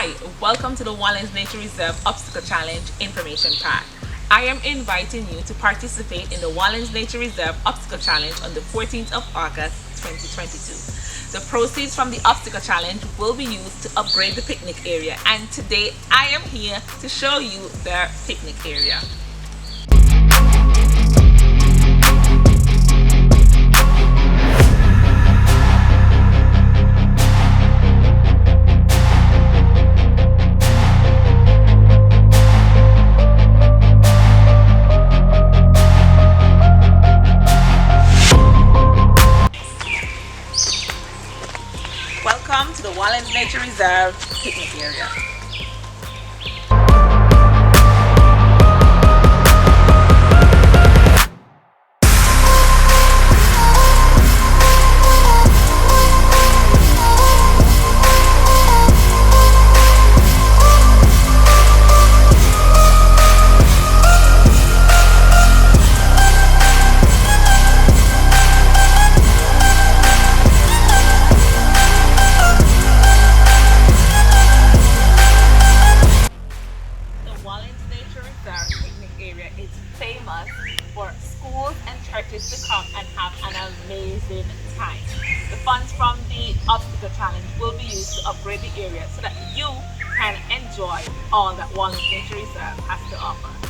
Hi, welcome to the Wallings Nature Reserve Obstacle Challenge Information Pack. I am inviting you to participate in the Wallings Nature Reserve Obstacle Challenge on the 14th of August 2022. The proceeds from the Obstacle Challenge will be used to upgrade the picnic area, and today I am here to show you their picnic area. Welcome to the Wallings Nature Reserve picnic area. Wallings Nature Reserve picnic area is famous for schools and churches to come and have an amazing time. The funds from the obstacle challenge will be used to upgrade the area so that you can enjoy all that Wallings Nature Reserve has to offer.